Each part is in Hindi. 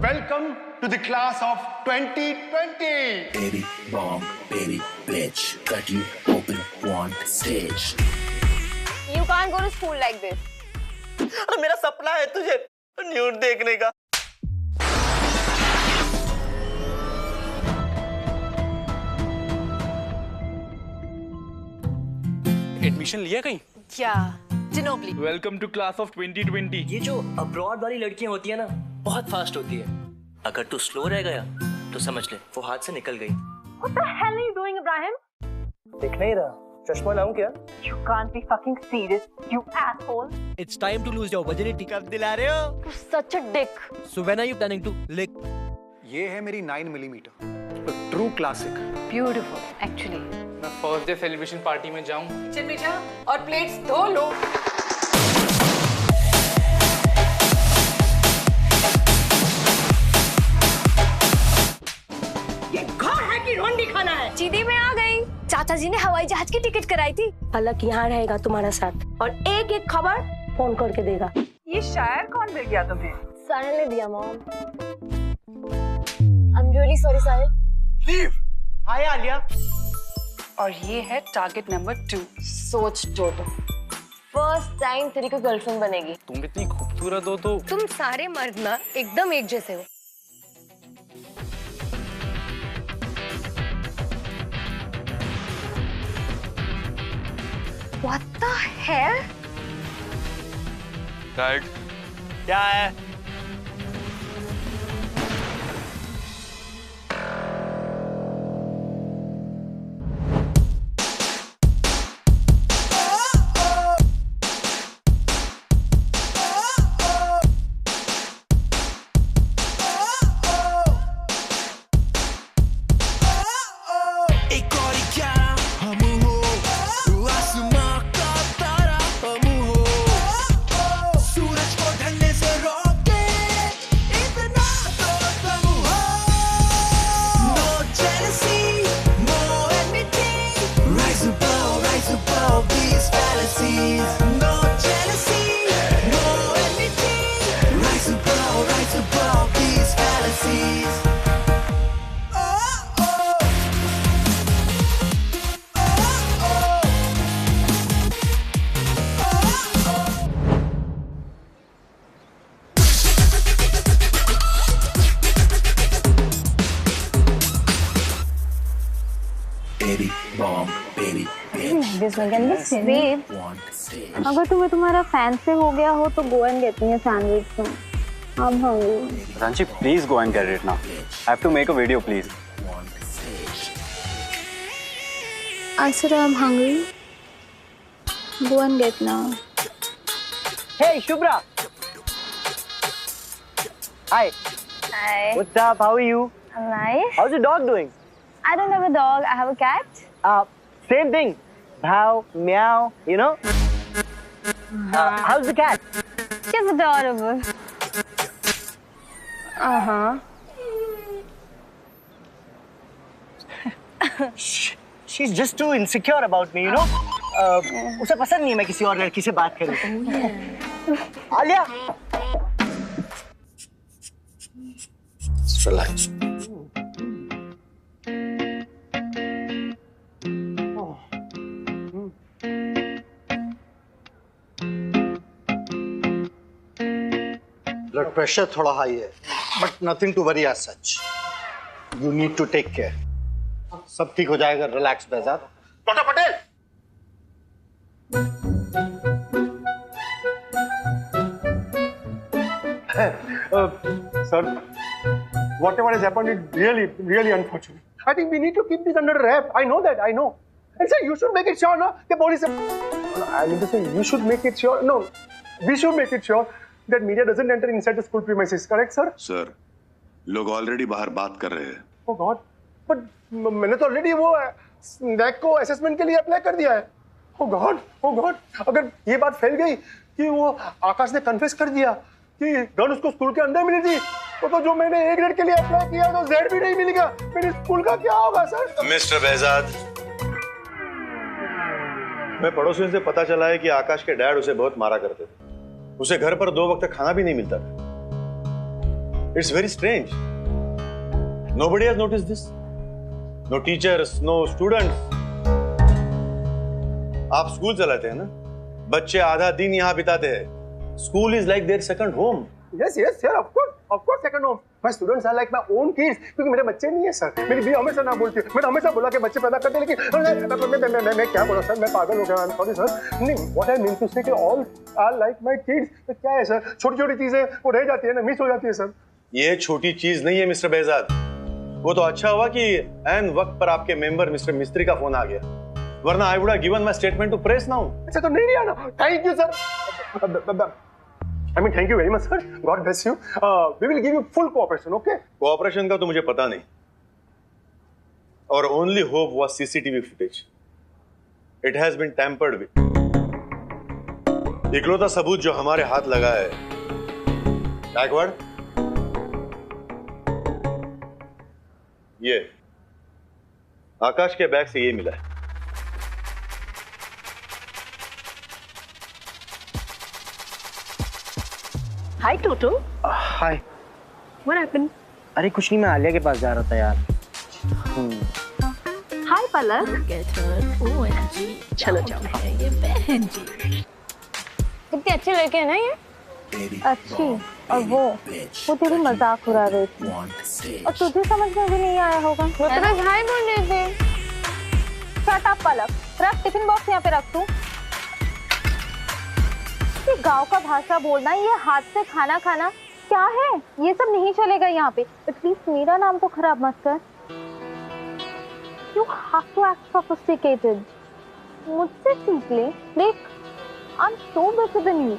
Welcome to the class of 2020. Baby bomb, baby bitch, cut you open, want stage. You can't go to school like this. अरे मेरा सपना है तुझे न्यूड देखने का। एडमिशन लिया कहीं? Yeah, Ginobili. Welcome to class of 2020। ये जो अब्रॉड वाली लड़कियां होती है ना, बहुत फास्ट होती है। अगर तू स्लो रह गया तो समझ ले वो हाथ से निकल गई। What the hell are you doing, Ibrahim? दिख नहीं रहा, चश्मा लाऊं क्या? You can't be fucking serious, you asshole. It's time to lose your virginity. कब दिला रहे हो? You're such a dick. So when are you planning to lick? ये है मेरी 9 millimetre, true classic. Beautiful, actually. मैं फर्स्ट डे सेलिब्रेशन पार्टी में जाऊं। चल बेटा, और प्लेट्स धो लो। ये घर है कि रोंडी खाना है? चीदी में आ गई। चाचा जी ने हवाई जहाज की टिकट कराई थी। पलक यहाँ रहेगा तुम्हारा साथ और एक एक खबर फोन करके देगा। ये शायर कौन मिल गया तुम्हें? साहिल ने दिया mom. I'm really sorry Sahil. Leave. Hi Alia. और ये है टारगेट नंबर 2। सोच जोटो, फर्स्ट टाइम तेरी कोई गर्लफ्रेंड बनेगी। तुम इतनी खूबसूरत हो तो तुम सारे मर्द ना एकदम एक जैसे हो। What the hell? डैड क्या है? Baby bomb, baby bitch, Babe, want stage. अगर तुम्हें तुम्हारा फैन से हो गया हो तो go and get me a sandwich now. I'm hungry. Ranchi, please go and get it now. I have to make a video, please. Want stage. I said I'm hungry. Go and get now. Hey Shubhra. Hi. Hi. What's up? How are you? I'm nice. How's your dog doing? I don't have a dog. I have a cat. Same thing. Bhav, meow, you know? How's the cat? She's adorable. Uh-huh. She's just too insecure about me, you know? उसे पसंद नहीं है मैं किसी और लड़की से बात करूं। आलिया। Relax. Blood pressure थोड़ा high है, but nothing to worry as such. You need to take care. सब ठीक हो जाएगा, relax बेजार। Doctor Patel. Sir, whatever has happened is really unfortunate. I think we need to keep this under wrap. I know that, I know. And sir, you should make it sure, no? The police. I mean to say, you should make it sure. No, we should make it sure that media doesn't enter inside the school premises. Correct, sir? Sir, लोग ऑलरेडी बाहर बात कर रहे हैं। Oh God, but मैंने तो ऑलरेडी वो नैक को असेसमेंट के लिए अप्लाई कर दिया है। Oh God, अगर ये बात फैल गई कि वो आकाश ने कन्फेस कर दिया कि गन उसको स्कूल के अंदर मिली थी, तो जो मैंने A ग्रेड के लिए अप्लाई किया तो Z भी नहीं मिलेगा। मेरे स्कूल का क्या होगा सर? मिस्टर बेहजाद, हमें पड़ोसियों से पता चला है कि आकाश के डैड उसे बहुत मारा करते थे। उसे घर पर 2 वक्त खाना भी नहीं मिलता था। It's very strange. Nobody has noticed this. No teachers, no students. आप स्कूल चलाते हैं ना? बच्चे आधा दिन यहाँ बिताते हैं. School is like their second home. Yes, sir. Of course, second home. My students are like my own kids. क्योंकि मेरे बच्चे नहीं है सर. मेरी बीवी हमेशा ना बोलती है. मैंने हमेशा बोला कि बच्चे पैदा करते हैं, लेकिन मैं क्या बोला सर? मैं पागल हो गया. I'm sorry sir. नहीं, what I mean to say कि all are like my kids. तो क्या है सर? छोटी-छोटी चीजें वो रह जाती है ना, मिस हो जाती है सर. ये छोटी चीज नहीं है मिस्टर बेहजाद. वो तो अच्छा हुआ कि ऐन वक्त पर आपके मेंबर मिस्टर मिस्त्री का फोन आ गया. वरना I would have given my statement to press now. अच्छा तो नहीं आना. Thank you sir. I mean, thank you very much, sir. God bless you. We will give you full cooperation, okay? Cooperation का तो मुझे पता नहीं. Our only hope was CCTV footage. It has been tampered with. इकलौता सबूत जो हमारे हाथ लगा है. Backward. ये आकाश के बैग से ये मिला है. हाय टोटो. हाय. What happened? अरे कुछ नहीं, मैं आलिया के पास जा रहा था यार. हाय पलक. चलो जाओ. कितनी अच्छी लड़के हैं ना ये. अच्छी. और वो तेरी मजाक उड़ा रही थी और तुझे समझ में भी नहीं आया होगा. वो तो बस हाय बोल रहे थे. शट अप पलक. रख टिफिन बॉक्स यहाँ पे रख तू. ये गांव का भाषा बोलना, ये हाथ से खाना खाना क्या है? ये सब नहीं चलेगा यहाँ पे. एटलीस्ट मेरा नाम तो खराब मत कर. You have to act sophisticated. मुझसे सीख ले. देख, I'm so better than you.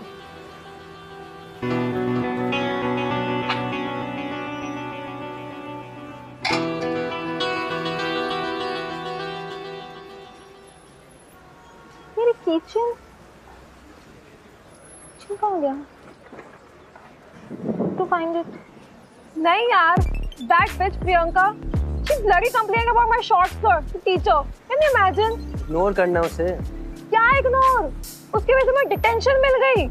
मेरी किचन कहाँ गया? To find it. नहीं यार, that bitch Priyanka, she bloody complained about my short skirt to teacher. Can you imagine? Ignore करना उसे. क्या इग्नोर? उसकी वजह से मुझे डिटेंशन मिल गई.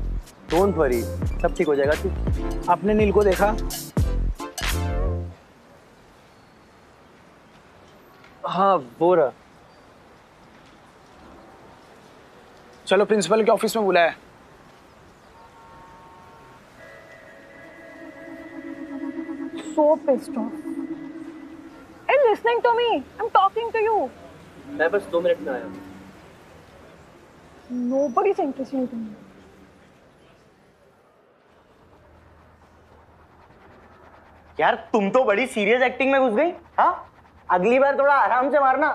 डोंट वरी, सब ठीक हो जाएगा. तू आपने नील को देखा? हाँ, वो रहा. चलो प्रिंसिपल के ऑफिस में बुलाया. So pissed off. Are you listening to me? I'm talking to you. मैं बस 2 मिनट में आया. Nobody's interested in me. यार तुम तो बड़ी सीरियस एक्टिंग में घुस गई. हाँ, अगली बार थोड़ा आराम से मारना.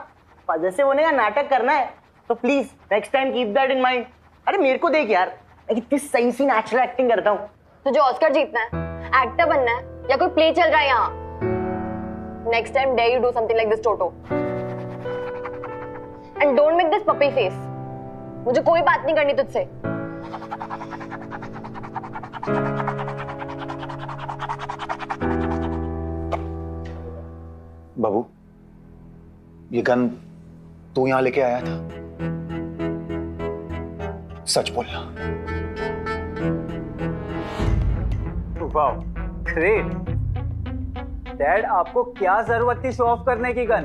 जैसे होने का नाटक करना है तो please next time keep that in mind. अरे मेरे को देख यार, मैं कितनी सही सी नेचुरल एक्टिंग करता हूँ. तुझे ऑस्कर जीतना है, एक्टर बनना है, या कोई प्ले चल रहा है यहाँ? Next time dare you do something like this Toto. And don't make this puppy face. मुझे कोई बात नहीं करनी तुझसे. बाबू, ये गन तू यहां लेके आया था? सच बोलना. Wow, great. डैड, आपको क्या जरूरत थी शो ऑफ करने की गन?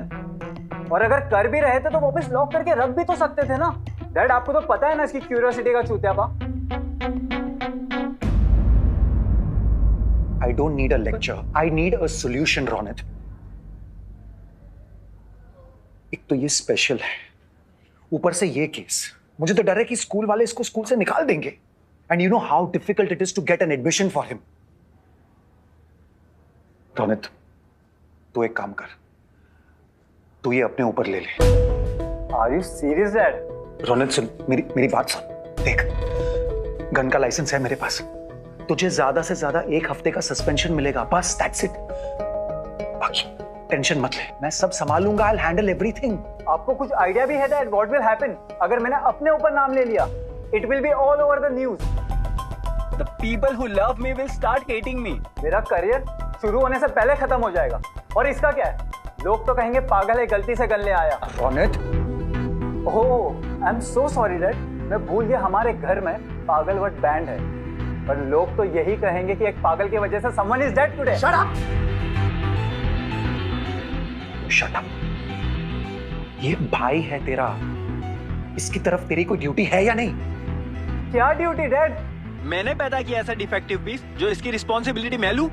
और अगर कर भी रहे थे तो वापस लॉक करके रख भी तो सकते थे ना. डैड, आपको तो पता है ना इसकी क्यूरियोसिटी का चूतियापा. I don't need a lecture. I need a solution, Ronit. एक तो ये स्पेशल है, ऊपर से ये केस. मुझे तो डर है कि स्कूल वाले इसको स्कूल से निकाल देंगे. And you know how difficult it is to get an admission for him. Ronit, तू एक काम कर, तू ये अपने ऊपर ले ले. Are you serious, Dad? Ronit सुन, मेरी बात सुन. देख, गन का लाइसेंस है मेरे पास. तुझे ज्यादा से ज्यादा 1 हफ्ते का सस्पेंशन मिलेगा, बस. That's it. बाकी टेंशन मत ले, मैं सब संभालूंगा. I'll handle everything. आपको कुछ आइडिया भी है Dad, what will happen अगर मैंने अपने ऊपर नाम ले लिया? It will be all over the news. The people who love me will start hating me. मेरा करियर शुरू होने से पहले खत्म हो जाएगा. और इसका क्या है? लोग तो कहेंगे पागल है, गलती से गन ले आया. Ronit, oh, I am so sorry dad. मैं भूल गया हमारे घर में पागल वर्ड बैंड है. पर लोग तो यही कहेंगे कि एक पागल की वजह से someone is dead today. Shut up! Shut up. ये भाई है तेरा, इसकी तरफ तेरी कोई ड्यूटी है या नहीं? क्या ड्यूटी डैड? मैंने पैदा किया ऐसा डिफेक्टिव पीस जो इसकी रिस्पॉन्सिबिलिटी मैं लूं?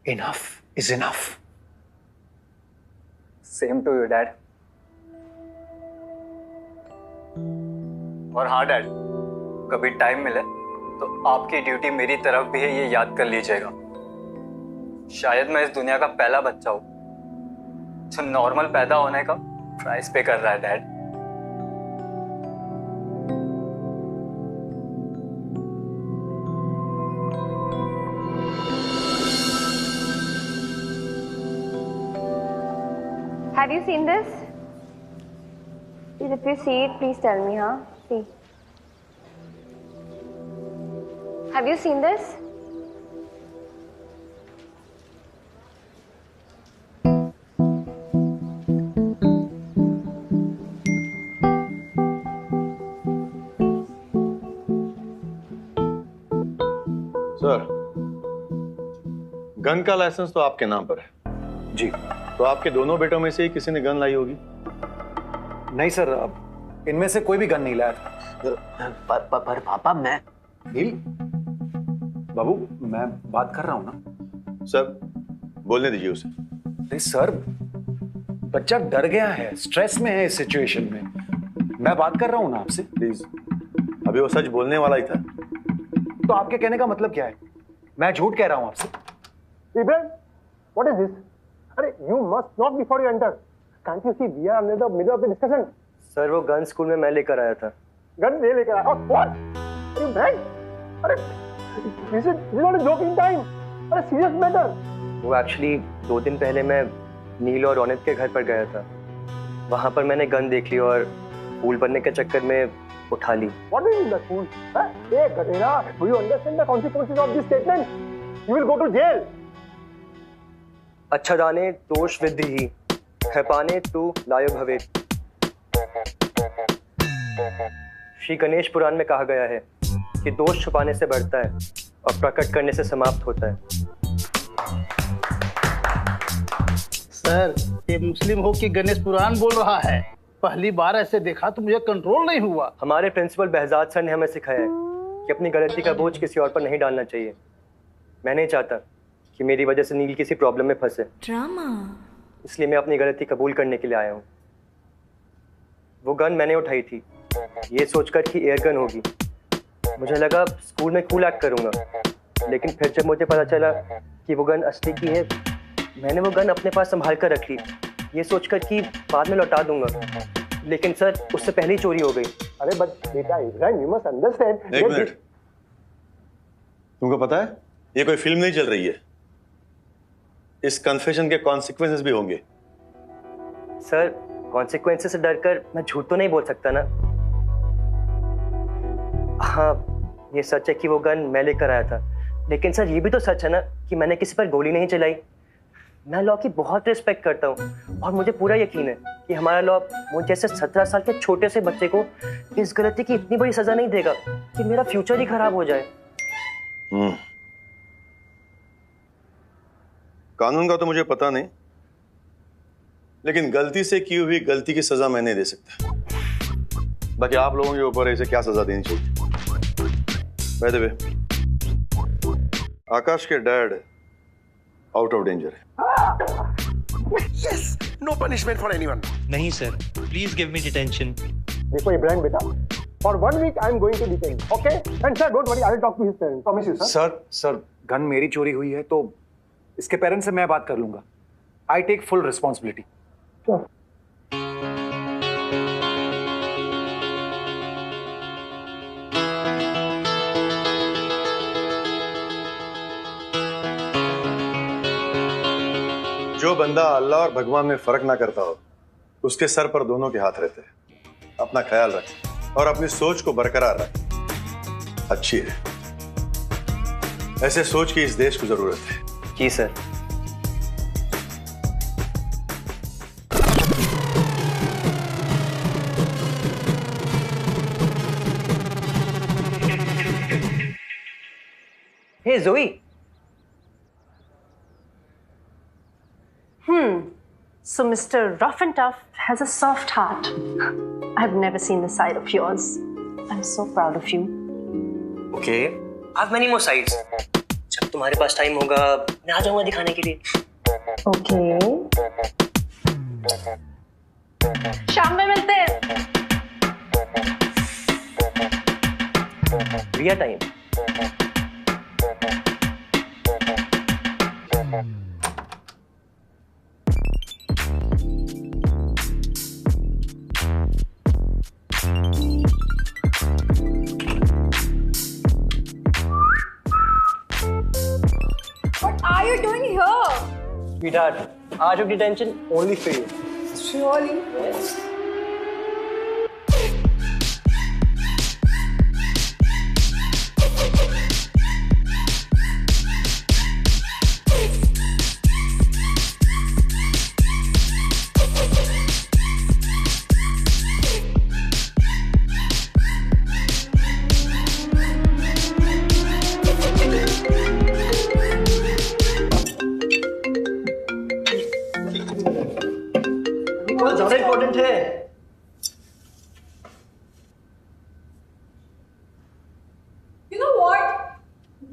Enough is enough. Same to you, Dad. और हाँ डैड, कभी टाइम मिले तो आपकी ड्यूटी मेरी तरफ भी है, ये याद कर लीजिएगा। शायद मैं इस दुनिया का पहला बच्चा हूँ जो नॉर्मल पैदा होने का प्राइस पे कर रहा है dad. Have you seen this? If you see it, please tell me, huh? See. Have you seen this? Sir, gun का लाइसेंस तो आपके नाम पर है जी। तो आपके दोनों बेटों में से ही किसी ने गन लाई होगी? नहीं सर, अब इनमें से कोई भी गन नहीं लाया था। पर पापा मैं नील, बाबू मैं बात कर रहा हूं ना। सर, बोलने दीजिए उसे। नहीं सर, बच्चा डर गया है, स्ट्रेस में है इस सिचुएशन में। मैं बात कर रहा हूं ना आपसे। प्लीज, अभी वो सच बोलने वाला ही था। तो आपके कहने का मतलब क्या है? मैं झूठ कह रहा हूं आपसे? Ibrahim, what is this? अरे you must not before you enter. Can't you see we are under the middle of the discussion? Sir वो गन स्कूल में मैं लेकर आया था। गन ले लेकर आया? What? Are you mad? अरे this is not a joking time. अरे serious matter. वो एक्चुअली 2 दिन पहले मैं नील और रौनक के घर पर गया था। वहाँ पर मैंने गन देख ली और फूल बनने के चक्कर में उठा ली। What is in the school? Hey, Gatera, do you understand the consequences of this statement? You will go to jail. अच्छादाने दोष विद्धि क्षपाने तु लायो भवेत्। श्री गणेश पुराण में कहा गया है कि दोष छुपाने से बढ़ता है और प्रकट करने से समाप्त होता है। सर, ये मुस्लिम हो कि गणेश पुराण बोल रहा है। पहली बार ऐसे देखा तो मुझे कंट्रोल नहीं हुआ। हमारे प्रिंसिपल बहजाद सर ने हमें सिखाया है कि अपनी गलती का बोझ किसी और पर नहीं डालना चाहिए। मैं नहीं चाहता कि मेरी वजह से नील किसी प्रॉब्लम में फंसे। ड्रामा। इसलिए मैं अपनी गलती कबूल करने के लिए आया हूँ। वो गन मैंने उठाई थी, ये सोचकर कि एयर गन होगी। मुझे लगा स्कूल में कूल एक्ट करूँगा, लेकिन फिर जब मुझे पता चला कि वो गन असली की है, मैंने वो गन अपने पास संभाल कर रख ली, ये सोचकर कि बाद में लौटा दूंगा। लेकिन सर, उससे पहले ही चोरी हो गई। अरे बट बेटा इब्राहिम, यू मस्ट अंडरस्टैंड। एक मिनट, तुमको पता है ये कोई फिल्म नहीं चल रही है। इस कन्फेशन के कॉन्सिक्वेंसेस भी होंगे। सर, कॉन्सिक्वेंसेस से डरकर मैं झूठ तो नहीं बोल सकता ना। हाँ, ये सच है कि वो गन मैं लेकर आया था, लेकिन सर ये भी तो सच है ना कि मैंने किसी पर गोली नहीं चलाई। मैं लॉ की बहुत रिस्पेक्ट करता हूँ और मुझे पूरा यकीन है कि हमारा लॉ मुझे जैसे 17 साल के छोटे से बच्चे को इस गलती की इतनी बड़ी सजा नहीं देगा कि मेरा फ्यूचर ही खराब हो जाए। कानून का तो मुझे पता नहीं, लेकिन गलती से की हुई गलती की सजा मैं नहीं दे सकता। बाकी आप लोगों के ऊपर इसे क्या सजा देनी चाहिए। बाय द वे, आकाश के डैड आउट ऑफ डेंजर है। Yes, no punishment for anyone. नहीं sir, please give me detention. देखो इब्राहिम बेटा, for 1 week I am going to detain you, okay? And sir, don't worry, I will talk to his parents. Promise you, sir. Sir, gun मेरी चोरी हुई है तो इसके पेरेंट्स से मैं बात कर लूंगा। I take full responsibility. जो बंदा अल्लाह और भगवान में फर्क ना करता हो, उसके सर पर दोनों के हाथ रहते हैं। अपना ख्याल रखें और अपनी सोच को बरकरार रखें। अच्छी है, ऐसे सोच की इस देश को जरूरत है। जी sir. Zoe. So Mr. Rough and Tough has a soft heart. I've never seen the side of yours. I'm so proud of you. Okay. I have many more sides. जब तुम्हारे पास टाइम होगा मैं आ जाऊंगा दिखाने के लिए. Okay. शाम में मिलते हैं. रिया time. What are you doing here? Sweetheart, I took detention only for you. Surely. Yes. बहुत ज्यादा इम्पोर्टेंट है. You know what?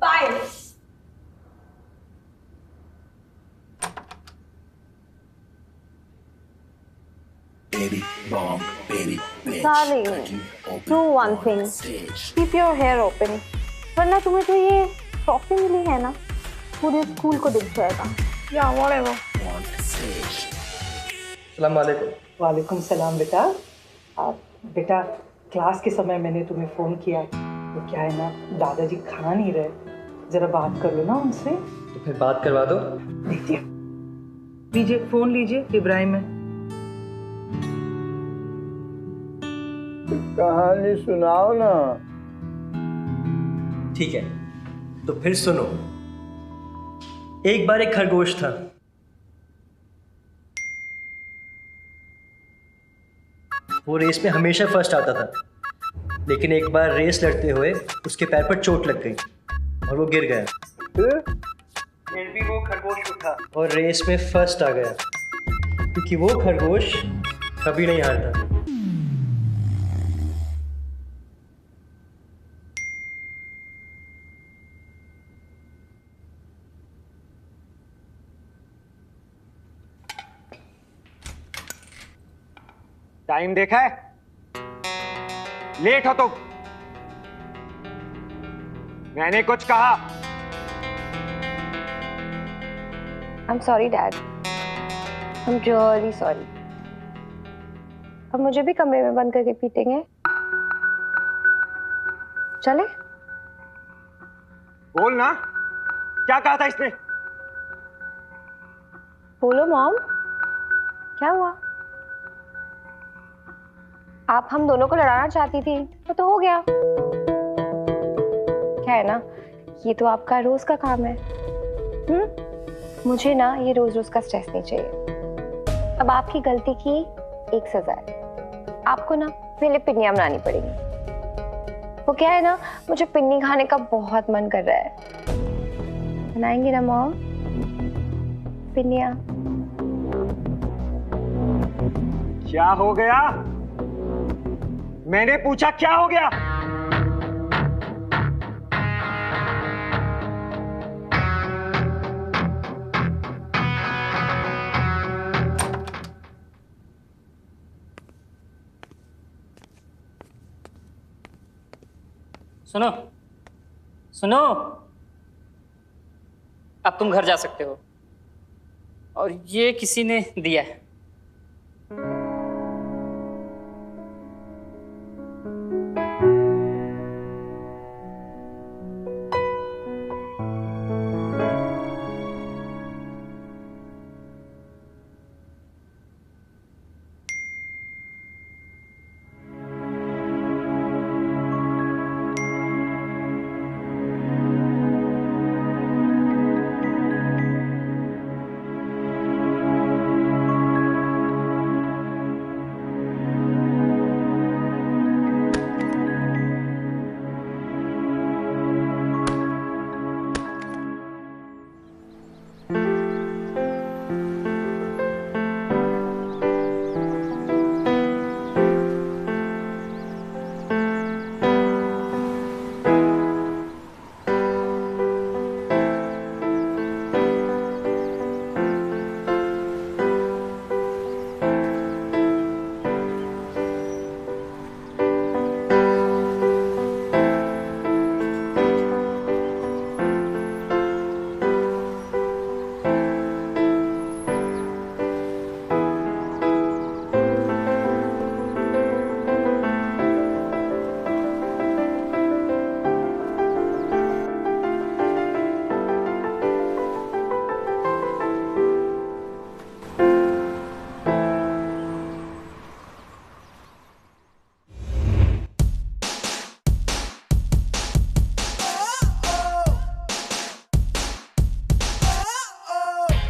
Bye. Baby bomb, baby bitch. Darling, do one thing. Keep your hair open. वरना तुम्हें जो ये ट्रॉफी मिली है ना, पूरे स्कूल को दिख जाएगा. Yeah, whatever. सलाम वालेकुम. वालेकुम सलाम बेटा. बेटा क्लास के समय मैंने तुम्हें फ़ोन किया तो क्या है ना, दादाजी खा नहीं रहे, ज़रा बात कर लो ना उनसे. तो फिर बात करवा दो. लीजिए फ़ोन लीजिए. इब्राहिम है. कहानी सुनाओ ना. ठीक है तो फिर सुनो. एक बार एक खरगोश था. वो रेस में हमेशा फर्स्ट आता था, लेकिन एक बार रेस लड़ते हुए उसके पैर पर चोट लग गई और वो गिर गया. फिर भी वो खरगोश उठा और रेस में फर्स्ट आ गया, क्योंकि वो खरगोश कभी नहीं हारता. टाइम देखा है? लेट हो तुम. मैंने कुछ कहा? I'm sorry, Dad. I'm really sorry. अब मुझे भी कमरे में बंद करके पीटेंगे. चले? बोल ना, क्या कहा था इसने? बोलो मॉम, क्या हुआ? आप हम दोनों को लड़ाना चाहती थी तो हो गया. क्या है ना, ये तो आपका रोज का काम है. मुझे ना ये रोज रोज का स्ट्रेस नहीं चाहिए. अब आपकी गलती की एक सजा है. आपको ना पहले पिन्नियां बनानी पड़ेगी. वो क्या है ना, मुझे पिन्नी खाने का बहुत मन कर रहा है. बनाएंगी ना मॉम पिन्नियां? क्या हो गया? मैंने पूछा क्या हो गया? सुनो सुनो, अब तुम घर जा सकते हो. और ये किसी ने दिया है.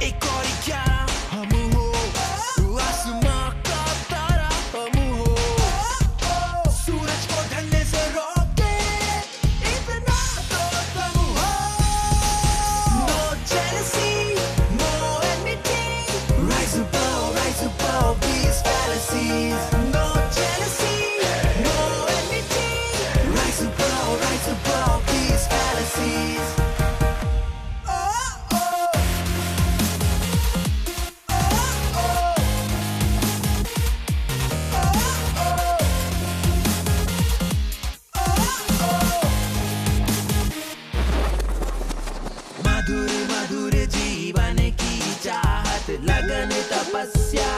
एक और 11 हम हो, तू आसमां का तारा हम हो, सूरज को ढलने से रोके इतना तो तुम हो। No jealousy, no enmity, rise above these fallacies. No jealousy, no enmity, rise above these fallacies. मधुर मधुर जीवन की चाहत, लगन तपस्या